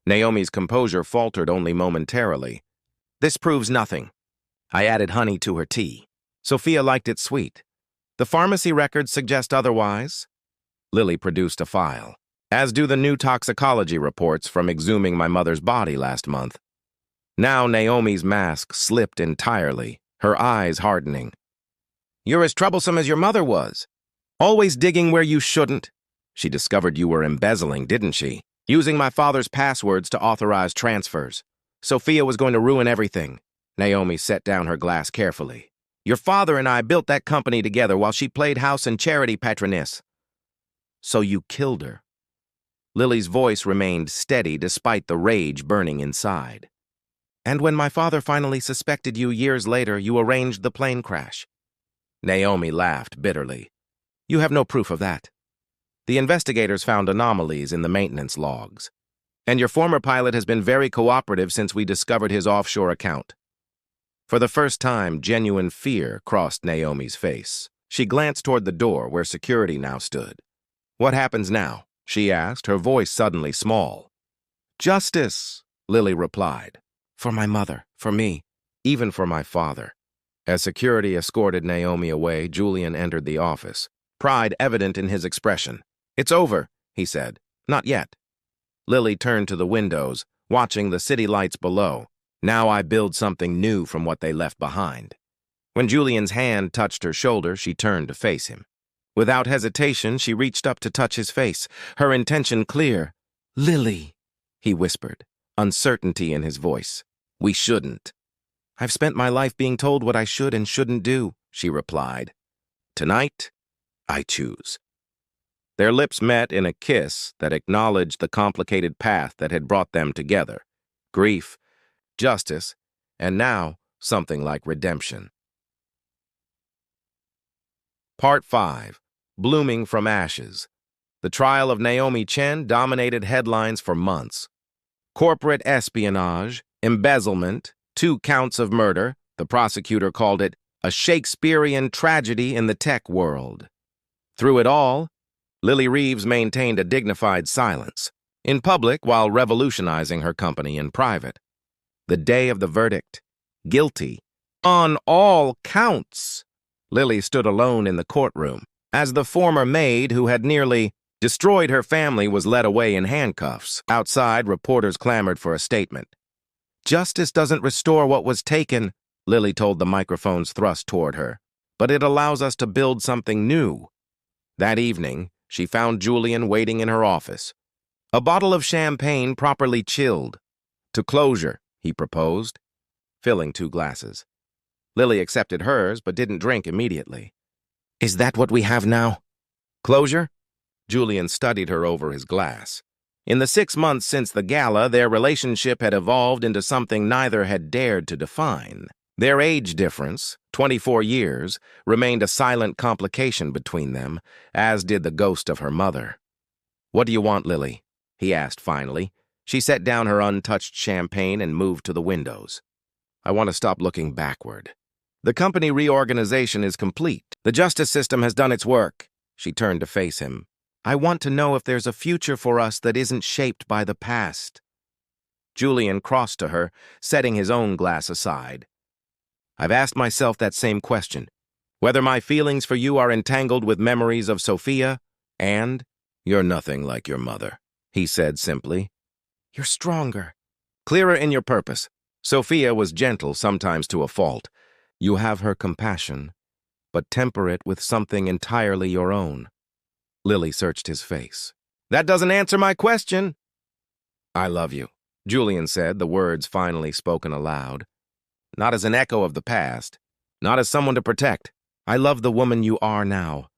Naomi's composure faltered only momentarily. This proves nothing. I added honey to her tea. Sophia liked it sweet. The pharmacy records suggest otherwise. Lily produced a file, as do the new toxicology reports from exhuming my mother's body last month. Now Naomi's mask slipped entirely, her eyes hardening. You're as troublesome as your mother was. Always digging where you shouldn't. She discovered you were embezzling, didn't she? Using my father's passwords to authorize transfers. Sophia was going to ruin everything. Naomi set down her glass carefully. Your father and I built that company together while she played house and charity patroness. So you killed her. Lily's voice remained steady despite the rage burning inside. And when my father finally suspected you years later, you arranged the plane crash. Naomi laughed bitterly. You have no proof of that. The investigators found anomalies in the maintenance logs. And your former pilot has been very cooperative since we discovered his offshore account. For the first time, genuine fear crossed Naomi's face. She glanced toward the door where security now stood. What happens now? She asked, her voice suddenly small. Justice, Lily replied. For my mother, for me, even for my father. As security escorted Naomi away, Julian entered the office, pride evident in his expression. It's over, he said. Not yet. Lily turned to the windows, watching the city lights below. Now I build something new from what they left behind. When Julian's hand touched her shoulder, she turned to face him. Without hesitation, she reached up to touch his face, her intention clear. Lily, he whispered, uncertainty in his voice. We shouldn't. I've spent my life being told what I should and shouldn't do, she replied. Tonight, I choose. Their lips met in a kiss that acknowledged the complicated path that had brought them together. Grief, justice, and now something like redemption. Part 5. Blooming from Ashes. The trial of Naomi Chen dominated headlines for months. Corporate espionage, embezzlement, 2 counts of murder, the prosecutor called it a Shakespearean tragedy in the tech world. Through it all, Lily Reeves maintained a dignified silence, in public while revolutionizing her company in private. The day of the verdict, guilty, on all counts. Lily stood alone in the courtroom, as the former maid who had nearly destroyed her family was led away in handcuffs. Outside, reporters clamored for a statement. Justice doesn't restore what was taken, Lily told the microphones thrust toward her, but it allows us to build something new. That evening, she found Julian waiting in her office. A bottle of champagne properly chilled. To closure, he proposed, filling 2 glasses. Lily accepted hers, but didn't drink immediately. Is that what we have now? Closure? Julian studied her over his glass. In the 6 months since the gala, their relationship had evolved into something neither had dared to define. Their age difference, 24 years, remained a silent complication between them, as did the ghost of her mother. What do you want, Lily? He asked finally. She set down her untouched champagne and moved to the windows. I want to stop looking backward. The company reorganization is complete. The justice system has done its work. She turned to face him. I want to know if there's a future for us that isn't shaped by the past. Julian crossed to her, setting his own glass aside. I've asked myself that same question. Whether my feelings for you are entangled with memories of Sophia, and you're nothing like your mother, he said simply. You're stronger. Clearer in your purpose. Sophia was gentle, sometimes to a fault. You have her compassion, but temper it with something entirely your own. Lily searched his face. That doesn't answer my question. I love you, Julian said, the words finally spoken aloud. Not as an echo of the past, not as someone to protect. I love the woman you are now.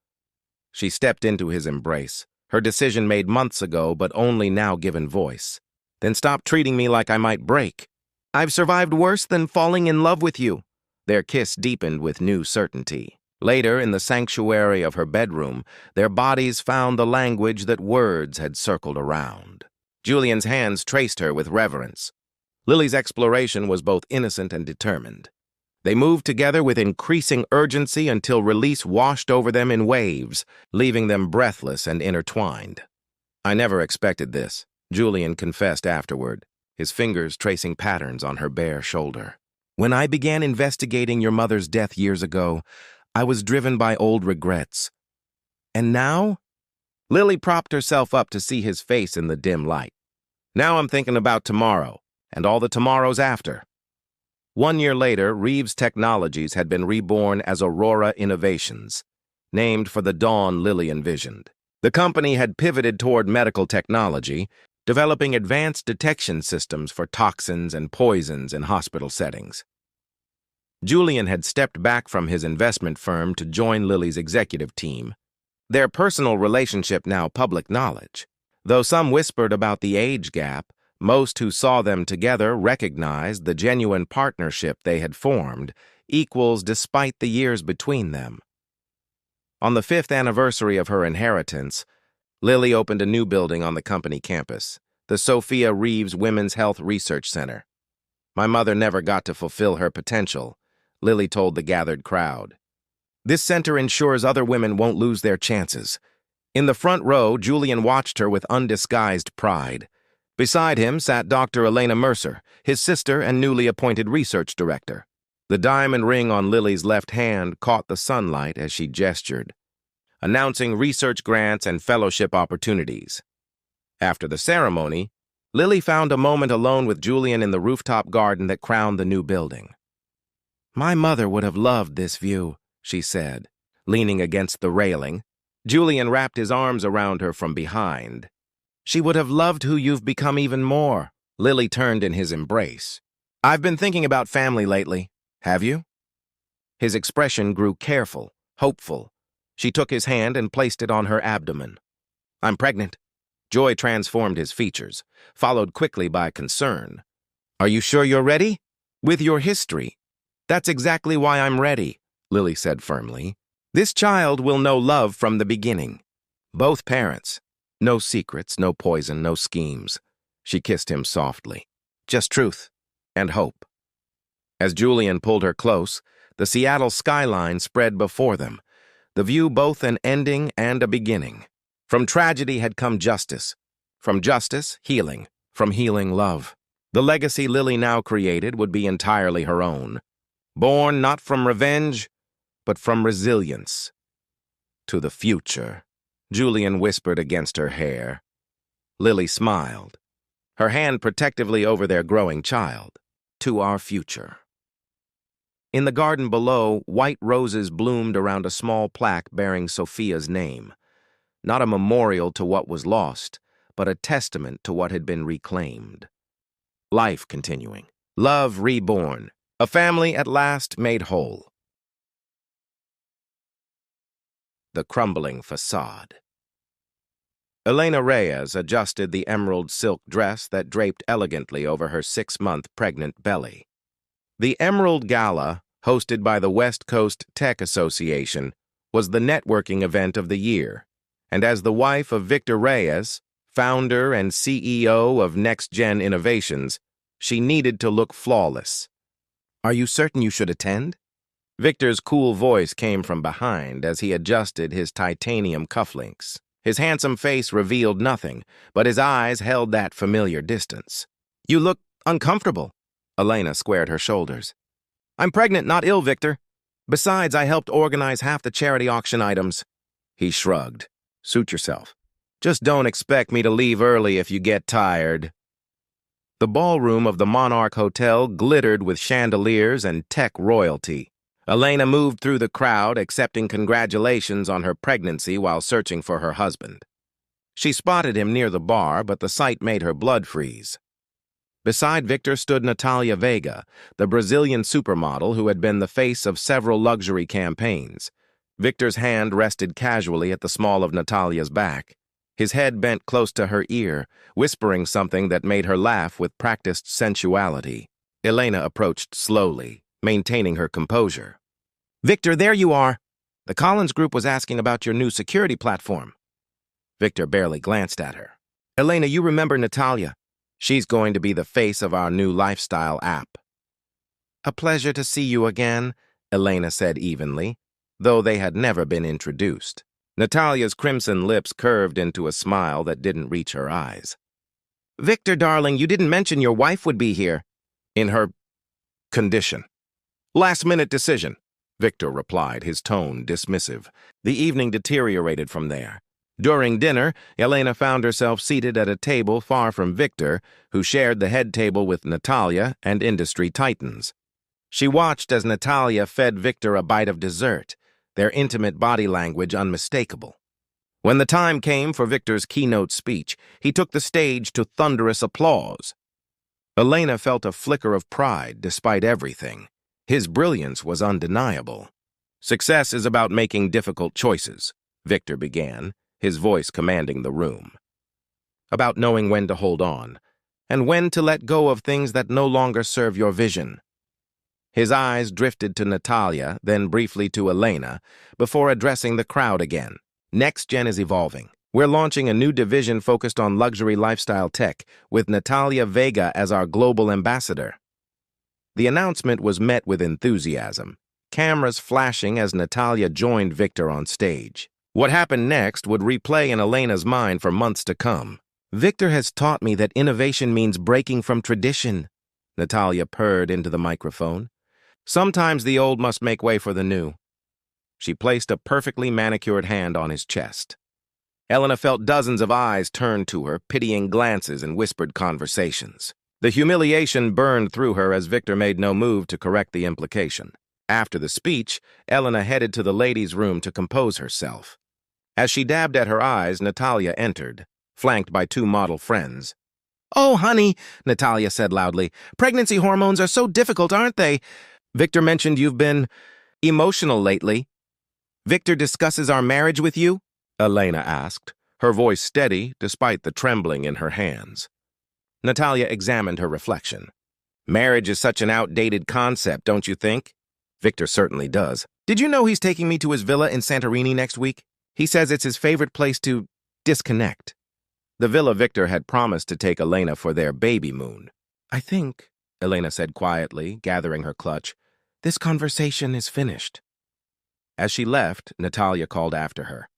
She stepped into his embrace, her decision made months ago but only now given voice. Then stop treating me like I might break. I've survived worse than falling in love with you. Their kiss deepened with new certainty. Later, in the sanctuary of her bedroom, their bodies found the language that words had circled around. Julian's hands traced her with reverence. Lily's exploration was both innocent and determined. They moved together with increasing urgency until release washed over them in waves, leaving them breathless and intertwined. I never expected this, Julian confessed afterward, his fingers tracing patterns on her bare shoulder. When I began investigating your mother's death years ago, I was driven by old regrets. And now? Lily propped herself up to see his face in the dim light. Now I'm thinking about tomorrow, and all the tomorrows after. 1 year later, Reeves Technologies had been reborn as Aurora Innovations, named for the dawn Lily envisioned. The company had pivoted toward medical technology, developing advanced detection systems for toxins and poisons in hospital settings. Julian had stepped back from his investment firm to join Lily's executive team, their personal relationship now public knowledge. Though some whispered about the age gap, most who saw them together recognized the genuine partnership they had formed, equals despite the years between them. On the 5th anniversary of her inheritance, Lily opened a new building on the company campus, the Sophia Reeves Women's Health Research Center. My mother never got to fulfill her potential, Lily told the gathered crowd. This center ensures other women won't lose their chances. In the front row, Julian watched her with undisguised pride. Beside him sat Dr. Elena Mercer, his sister and newly appointed research director. The diamond ring on Lily's left hand caught the sunlight as she gestured, announcing research grants and fellowship opportunities. After the ceremony, Lily found a moment alone with Julian in the rooftop garden that crowned the new building. My mother would have loved this view, she said, leaning against the railing. Julian wrapped his arms around her from behind. She would have loved who you've become even more. Lily turned in his embrace. I've been thinking about family lately. Have you? His expression grew careful, hopeful. She took his hand and placed it on her abdomen. I'm pregnant. Joy transformed his features, followed quickly by concern. Are you sure you're ready? With your history. That's exactly why I'm ready, Lily said firmly. This child will know love from the beginning. Both parents. No secrets, no poison, no schemes. She kissed him softly. Just truth and hope. As Julian pulled her close, the Seattle skyline spread before them, the view both an ending and a beginning. From tragedy had come justice. From justice, healing. From healing, love. The legacy Lily now created would be entirely her own. Born not from revenge, but from resilience. To the future, Julian whispered against her hair. Lily smiled, her hand protectively over their growing child. To our future. In the garden below, white roses bloomed around a small plaque bearing Sophia's name. Not a memorial to what was lost, but a testament to what had been reclaimed. Life continuing. Love reborn. A family at last made whole. The crumbling facade. Elena Reyes adjusted the emerald silk dress that draped elegantly over her 6-month pregnant belly. The Emerald Gala, hosted by the West Coast Tech Association, was the networking event of the year, and as the wife of Victor Reyes, founder and CEO of Next Gen Innovations, she needed to look flawless. Are you certain you should attend? Victor's cool voice came from behind as he adjusted his titanium cufflinks. His handsome face revealed nothing, but his eyes held that familiar distance. You look uncomfortable. Elena squared her shoulders. I'm pregnant, not ill, Victor. Besides, I helped organize half the charity auction items. He shrugged. Suit yourself. Just don't expect me to leave early if you get tired. The ballroom of the Monarch Hotel glittered with chandeliers and tech royalty. Elena moved through the crowd, accepting congratulations on her pregnancy while searching for her husband. She spotted him near the bar, but the sight made her blood freeze. Beside Victor stood Natalia Veiga, the Brazilian supermodel who had been the face of several luxury campaigns. Victor's hand rested casually at the small of Natalia's back. His head bent close to her ear, whispering something that made her laugh with practiced sensuality. Elena approached slowly, maintaining her composure. Victor, there you are. The Collins Group was asking about your new security platform. Victor barely glanced at her. Elena, you remember Natalia. She's going to be the face of our new lifestyle app. A pleasure to see you again, Elena said evenly, though they had never been introduced. Natalia's crimson lips curved into a smile that didn't reach her eyes. Victor, darling, you didn't mention your wife would be here. In her condition. Last-minute decision, Victor replied, his tone dismissive. The evening deteriorated from there. During dinner, Elena found herself seated at a table far from Victor, who shared the head table with Natalia and industry titans. She watched as Natalia fed Victor a bite of dessert, their intimate body language unmistakable. When the time came for Victor's keynote speech, he took the stage to thunderous applause. Elena felt a flicker of pride despite everything. His brilliance was undeniable. Success is about making difficult choices, Victor began, his voice commanding the room. About knowing when to hold on, and when to let go of things that no longer serve your vision. His eyes drifted to Natalia, then briefly to Elena, before addressing the crowd again. Next Gen is evolving. We're launching a new division focused on luxury lifestyle tech, with Natalia Vega as our global ambassador. The announcement was met with enthusiasm, cameras flashing as Natalia joined Victor on stage. What happened next would replay in Elena's mind for months to come. Victor has taught me that innovation means breaking from tradition, Natalia purred into the microphone. Sometimes the old must make way for the new. She placed a perfectly manicured hand on his chest. Elena felt dozens of eyes turn to her, pitying glances and whispered conversations. The humiliation burned through her as Victor made no move to correct the implication. After the speech, Elena headed to the ladies' room to compose herself. As she dabbed at her eyes, Natalia entered, flanked by two model friends. "Oh, honey," Natalia said loudly, "pregnancy hormones are so difficult, aren't they? Victor mentioned you've been emotional lately. Victor discusses our marriage with you?" Elena asked, her voice steady despite the trembling in her hands. Natalia examined her reflection. "Marriage is such an outdated concept, don't you think?" "Victor certainly does. Did you know he's taking me to his villa in Santorini next week? He says it's his favorite place to disconnect." The villa Victor had promised to take Elena for their baby moon. "I think," Elena said quietly, gathering her clutch, "this conversation is finished." As she left, Natalia called after her.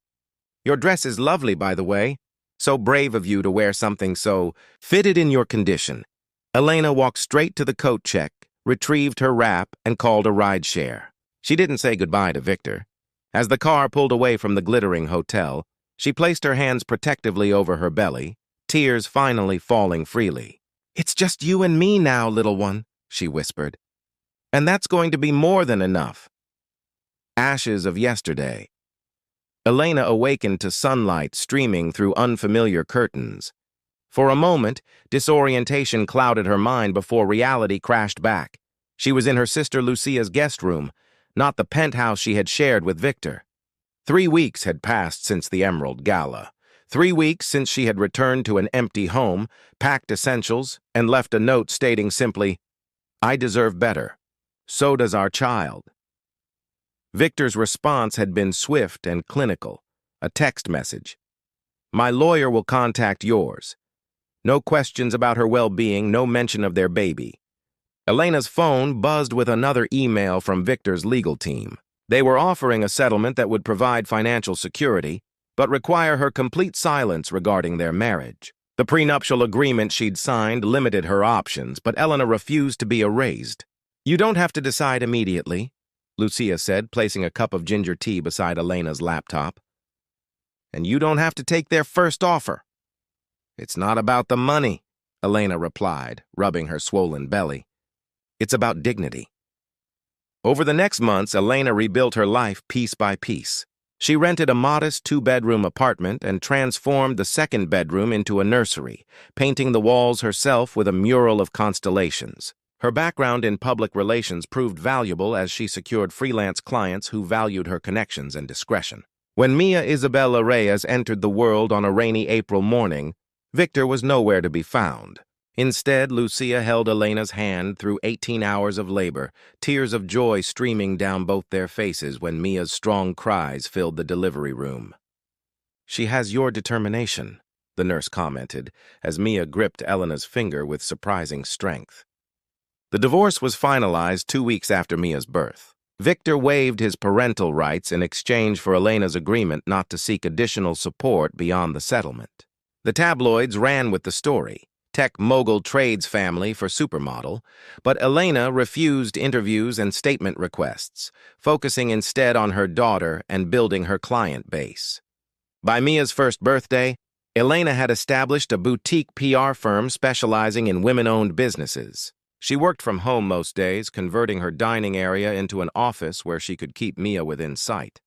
"Your dress is lovely, by the way. So brave of you to wear something so fitted in your condition." Elena walked straight to the coat check, retrieved her wrap, and called a rideshare. She didn't say goodbye to Victor. As the car pulled away from the glittering hotel, she placed her hands protectively over her belly, tears finally falling freely. "It's just you and me now, little one," she whispered. "And that's going to be more than enough." Ashes of yesterday. Elena awakened to sunlight streaming through unfamiliar curtains. For a moment, disorientation clouded her mind before reality crashed back. She was in her sister Lucia's guest room, not the penthouse she had shared with Victor. 3 weeks had passed since the Emerald Gala. 3 weeks since she had returned to an empty home, packed essentials, and left a note stating simply, "I deserve better. So does our child." Victor's response had been swift and clinical, a text message. "My lawyer will contact yours." No questions about her well-being, no mention of their baby. Elena's phone buzzed with another email from Victor's legal team. They were offering a settlement that would provide financial security, but require her complete silence regarding their marriage. The prenuptial agreement she'd signed limited her options, but Elena refused to be erased. "You don't have to decide immediately," Lucia said, placing a cup of ginger tea beside Elena's laptop. "And you don't have to take their first offer." "It's not about the money," Elena replied, rubbing her swollen belly. "It's about dignity." Over the next months, Elena rebuilt her life piece by piece. She rented a modest 2-bedroom apartment and transformed the second bedroom into a nursery, painting the walls herself with a mural of constellations. Her background in public relations proved valuable as she secured freelance clients who valued her connections and discretion. When Mia Isabella Reyes entered the world on a rainy April morning, Victor was nowhere to be found. Instead, Lucia held Elena's hand through 18 hours of labor, tears of joy streaming down both their faces when Mia's strong cries filled the delivery room. "She has your determination," the nurse commented, as Mia gripped Elena's finger with surprising strength. The divorce was finalized 2 weeks after Mia's birth. Victor waived his parental rights in exchange for Elena's agreement not to seek additional support beyond the settlement. The tabloids ran with the story, tech mogul trades family for supermodel, but Elena refused interviews and statement requests, focusing instead on her daughter and building her client base. By Mia's first birthday, Elena had established a boutique PR firm specializing in women-owned businesses. She worked from home most days, converting her dining area into an office where she could keep Mia within sight.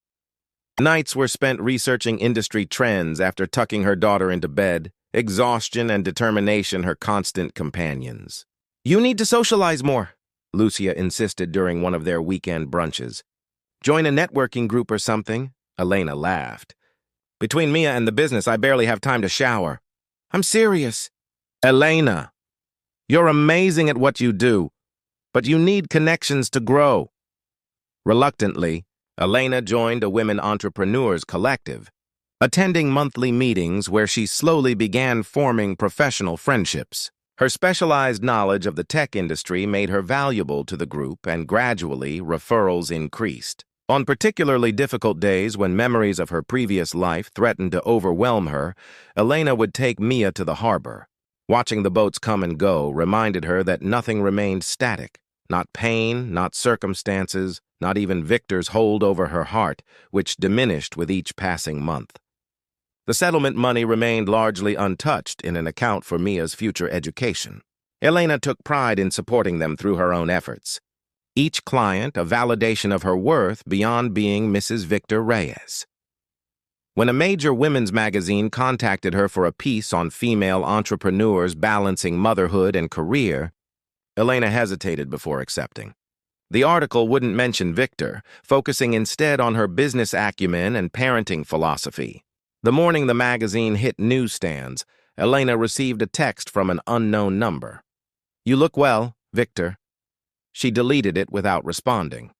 Nights were spent researching industry trends after tucking her daughter into bed, exhaustion and determination her constant companions. "You need to socialize more," Lucia insisted during one of their weekend brunches. "Join a networking group or something," Elena laughed. "Between Mia and the business, I barely have time to shower." "I'm serious." "Elena, you're amazing at what you do, but you need connections to grow." Reluctantly, Elena joined a women entrepreneurs collective, attending monthly meetings where she slowly began forming professional friendships. Her specialized knowledge of the tech industry made her valuable to the group, and gradually, referrals increased. On particularly difficult days when memories of her previous life threatened to overwhelm her, Elena would take Mia to the harbor. Watching the boats come and go reminded her that nothing remained static. Not pain, not circumstances, not even Victor's hold over her heart, which diminished with each passing month. The settlement money remained largely untouched in an account for Mia's future education. Elena took pride in supporting them through her own efforts. Each client a validation of her worth beyond being Mrs. Victor Reyes. When a major women's magazine contacted her for a piece on female entrepreneurs balancing motherhood and career, Elena hesitated before accepting. The article wouldn't mention Victor, focusing instead on her business acumen and parenting philosophy. The morning the magazine hit newsstands, Elena received a text from an unknown number. "You look well, Victor." She deleted it without responding.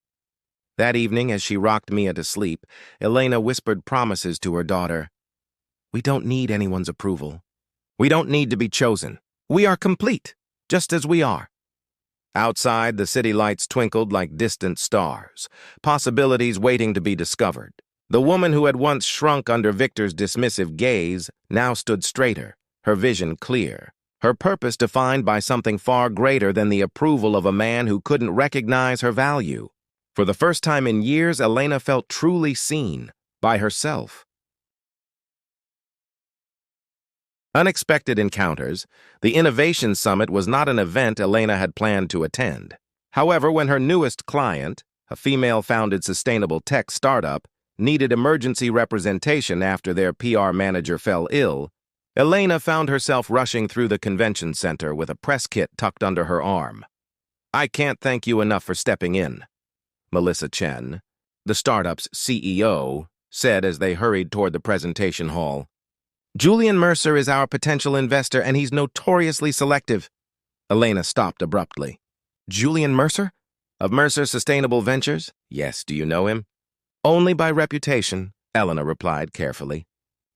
That evening, as she rocked Mia to sleep, Elena whispered promises to her daughter. "We don't need anyone's approval. We don't need to be chosen. We are complete, just as we are." Outside, the city lights twinkled like distant stars, possibilities waiting to be discovered. The woman who had once shrunk under Victor's dismissive gaze now stood straighter, her vision clear, her purpose defined by something far greater than the approval of a man who couldn't recognize her value. For the first time in years, Elena felt truly seen by herself. Unexpected encounters. The Innovation Summit was not an event Elena had planned to attend. However, when her newest client, a female-founded sustainable tech startup, needed emergency representation after their PR manager fell ill, Elena found herself rushing through the convention center with a press kit tucked under her arm. "I can't thank you enough for stepping in," Melissa Chen, the startup's CEO, said as they hurried toward the presentation hall. "Julian Mercer is our potential investor, and he's notoriously selective." Elena stopped abruptly. "Julian Mercer? Of Mercer Sustainable Ventures?" "Yes, do you know him?" "Only by reputation," Elena replied carefully.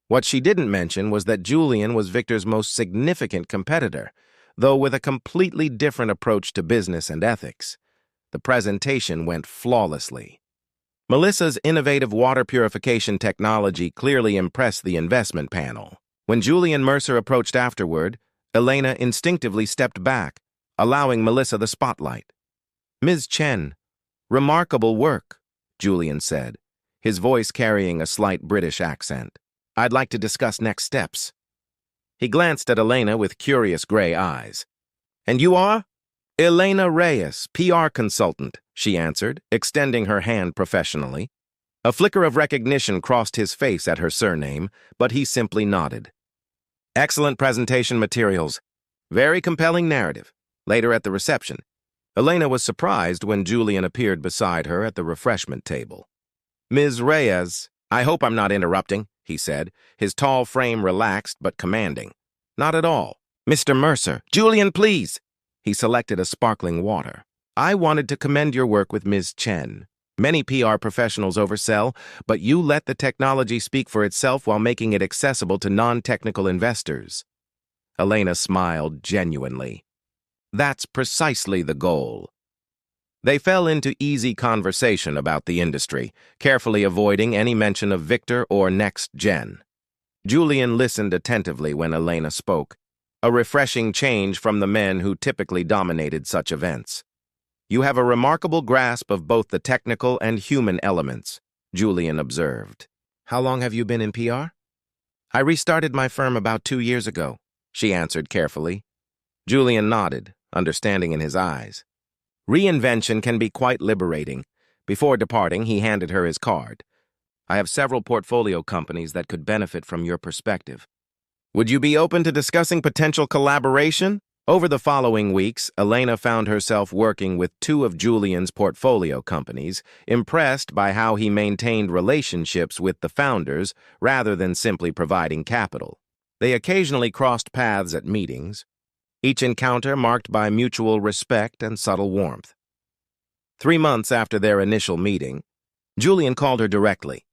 What she didn't mention was that Julian was Victor's most significant competitor, though with a completely different approach to business and ethics. The presentation went flawlessly. Melissa's innovative water purification technology clearly impressed the investment panel. When Julian Mercer approached afterward, Elena instinctively stepped back, allowing Melissa the spotlight. "Ms. Chen, remarkable work," Julian said, his voice carrying a slight British accent. "I'd like to discuss next steps." He glanced at Elena with curious gray eyes. "And you are?" "Elena Reyes, PR consultant," she answered, extending her hand professionally. A flicker of recognition crossed his face at her surname, but he simply nodded. "Excellent presentation materials. Very compelling narrative." Later at the reception, Elena was surprised when Julian appeared beside her at the refreshment table. "Ms. Reyes, I hope I'm not interrupting," he said, his tall frame relaxed but commanding. "Not at all. Mr. Mercer." "Julian, please." He selected a sparkling water. "I wanted to commend your work with Ms. Chen. Many PR professionals oversell, but you let the technology speak for itself while making it accessible to non-technical investors." Elena smiled genuinely. "That's precisely the goal." They fell into easy conversation about the industry, carefully avoiding any mention of Victor or Next Gen. Julian listened attentively when Elena spoke, a refreshing change from the men who typically dominated such events. You have a remarkable grasp of both the technical and human elements, Julian observed. How long have you been in PR? I restarted my firm about 2 years ago, she answered carefully. Julian nodded, understanding in his eyes. Reinvention can be quite liberating. Before departing, he handed her his card. I have several portfolio companies that could benefit from your perspective. Would you be open to discussing potential collaboration? Over the following weeks, Elena found herself working with 2 of Julian's portfolio companies, impressed by how he maintained relationships with the founders rather than simply providing capital. They occasionally crossed paths at meetings, each encounter marked by mutual respect and subtle warmth. 3 months after their initial meeting, Julian called her directly.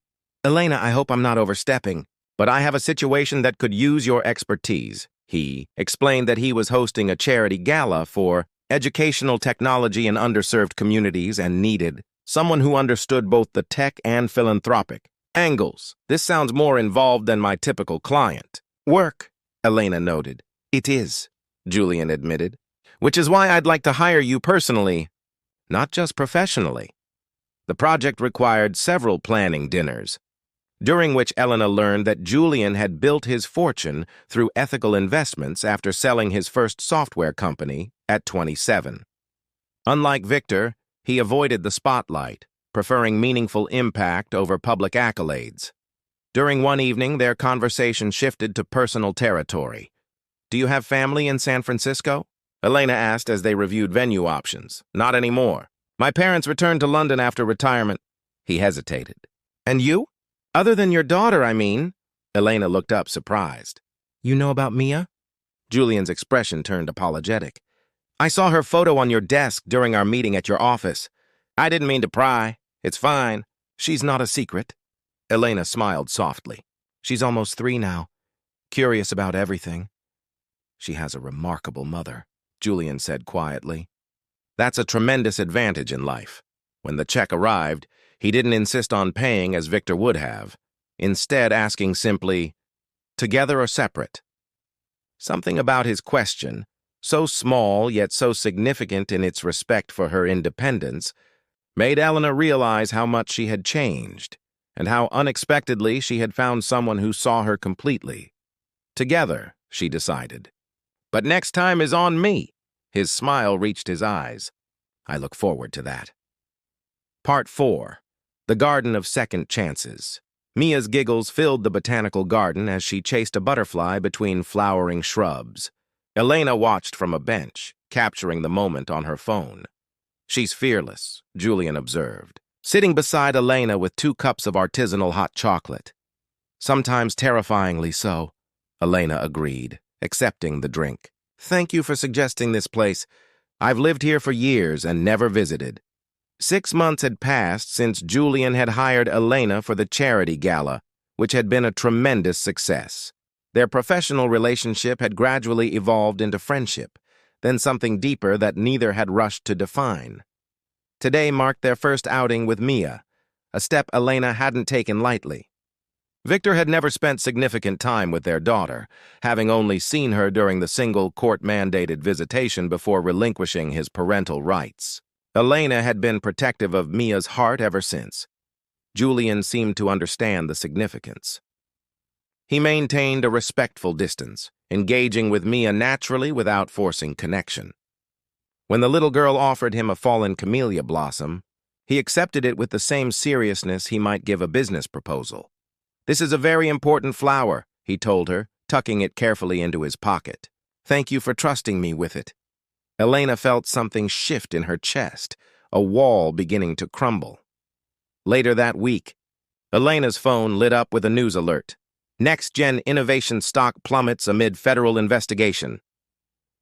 Elena, I hope I'm not overstepping, but I have a situation that could use your expertise. He explained that he was hosting a charity gala for educational technology in underserved communities and needed someone who understood both the tech and philanthropic angles. This sounds more involved than my typical client. Work, Elena noted. It is, Julian admitted, which is why I'd like to hire you personally, not just professionally. The project required several planning dinners, during which Elena learned that Julian had built his fortune through ethical investments after selling his first software company at 27. Unlike Victor, he avoided the spotlight, preferring meaningful impact over public accolades. During one evening, their conversation shifted to personal territory. Do you have family in San Francisco? Elena asked as they reviewed venue options. Not anymore. My parents returned to London after retirement. He hesitated. And you? Other than your daughter, I mean. Elena looked up, surprised. You know about Mia? Julian's expression turned apologetic. I saw her photo on your desk during our meeting at your office. I didn't mean to pry. It's fine. She's not a secret. Elena smiled softly. She's almost 3 now. Curious about everything. She has a remarkable mother, Julian said quietly. That's a tremendous advantage in life. When the check arrived, he didn't insist on paying as Victor would have, instead asking simply, together or separate? Something about his question, so small yet so significant in its respect for her independence, made Elena realize how much she had changed, and how unexpectedly she had found someone who saw her completely. Together, she decided. But next time is on me. His smile reached his eyes. I look forward to that. Part 4. The Garden of Second Chances. Mia's giggles filled the botanical garden as she chased a butterfly between flowering shrubs. Elena watched from a bench, capturing the moment on her phone. She's fearless, Julian observed, sitting beside Elena with 2 cups of artisanal hot chocolate. Sometimes terrifyingly so, Elena agreed, accepting the drink. Thank you for suggesting this place. I've lived here for years and never visited. 6 months had passed since Julian had hired Elena for the charity gala, which had been a tremendous success. Their professional relationship had gradually evolved into friendship, then something deeper that neither had rushed to define. Today marked their first outing with Mia, a step Elena hadn't taken lightly. Victor had never spent significant time with their daughter, having only seen her during the single court-mandated visitation before relinquishing his parental rights. Elena had been protective of Mia's heart ever since. Julian seemed to understand the significance. He maintained a respectful distance, engaging with Mia naturally without forcing connection. When the little girl offered him a fallen camellia blossom, he accepted it with the same seriousness he might give a business proposal. This is a very important flower, he told her, tucking it carefully into his pocket. Thank you for trusting me with it. Elena felt something shift in her chest, a wall beginning to crumble. Later that week, Elena's phone lit up with a news alert. Next-gen innovation stock plummets amid federal investigation.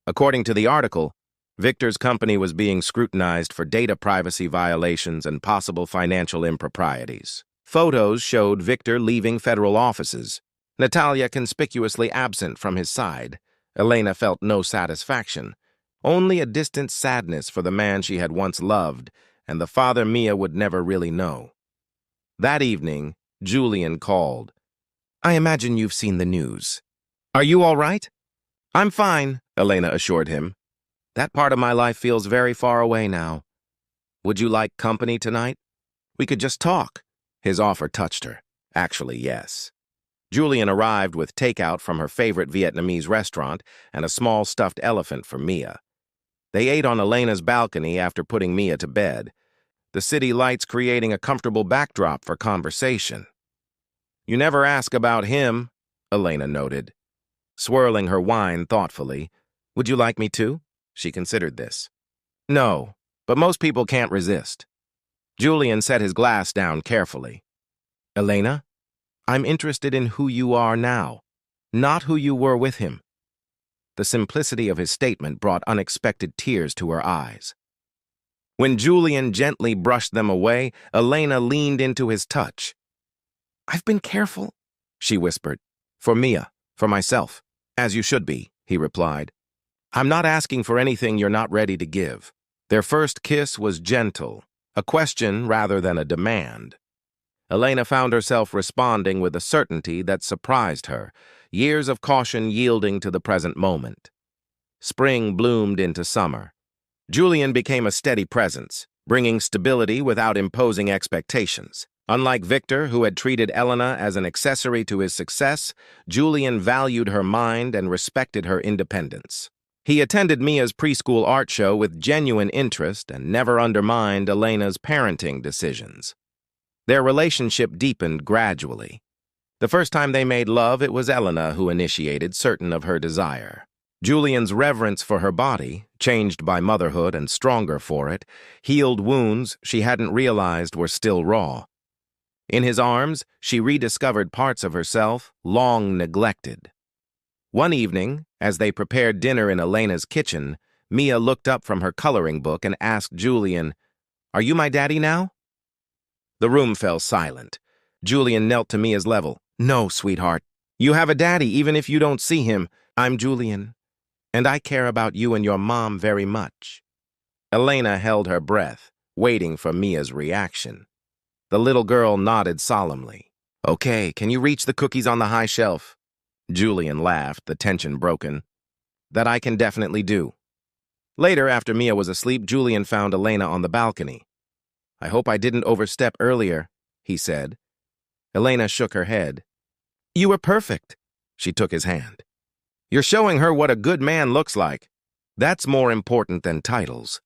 According to the article, Victor's company was being scrutinized for data privacy violations and possible financial improprieties. Photos showed Victor leaving federal offices, Natalia conspicuously absent from his side. Elena felt no satisfaction, only a distant sadness for the man she had once loved and the father Mia would never really know. That evening, Julian called. I imagine you've seen the news. Are you all right? I'm fine, Elena assured him. That part of my life feels very far away now. Would you like company tonight? We could just talk. His offer touched her. Actually, yes. Julian arrived with takeout from her favorite Vietnamese restaurant and a small stuffed elephant for Mia. They ate on Elena's balcony after putting Mia to bed, the city lights creating a comfortable backdrop for conversation. You never ask about him, Elena noted. Swirling her wine thoughtfully. Would you like me to? She considered this. No, but most people can't resist. Julian set his glass down carefully. Elena, I'm interested in who you are now, not who you were with him. The simplicity of his statement brought unexpected tears to her eyes. When Julian gently brushed them away, Elena leaned into his touch. I've been careful, she whispered. For Mia, for myself, as you should be, he replied. I'm not asking for anything you're not ready to give. Their first kiss was gentle, a question rather than a demand. Elena found herself responding with a certainty that surprised her, years of caution yielding to the present moment. Spring bloomed into summer. Julian became a steady presence, bringing stability without imposing expectations. Unlike Victor, who had treated Elena as an accessory to his success, Julian valued her mind and respected her independence. He attended Mia's preschool art show with genuine interest and never undermined Elena's parenting decisions. Their relationship deepened gradually. The first time they made love, it was Elena who initiated, certain of her desire. Julian's reverence for her body, changed by motherhood and stronger for it, healed wounds she hadn't realized were still raw. In his arms, she rediscovered parts of herself long neglected. One evening, as they prepared dinner in Elena's kitchen, Mia looked up from her coloring book and asked Julian, "Are you my daddy now?" The room fell silent. Julian knelt to Mia's level. "No, sweetheart. You have a daddy even if you don't see him. I'm Julian, and I care about you and your mom very much." Elena held her breath, waiting for Mia's reaction. The little girl nodded solemnly. "Okay, can you reach the cookies on the high shelf?" Julian laughed, the tension broken. "That I can definitely do." Later, after Mia was asleep, Julian found Elena on the balcony. "I hope I didn't overstep earlier," he said. Elena shook her head. "You were perfect." She took his hand. "You're showing her what a good man looks like. That's more important than titles."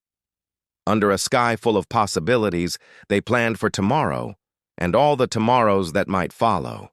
Under a sky full of possibilities, they planned for tomorrow and all the tomorrows that might follow.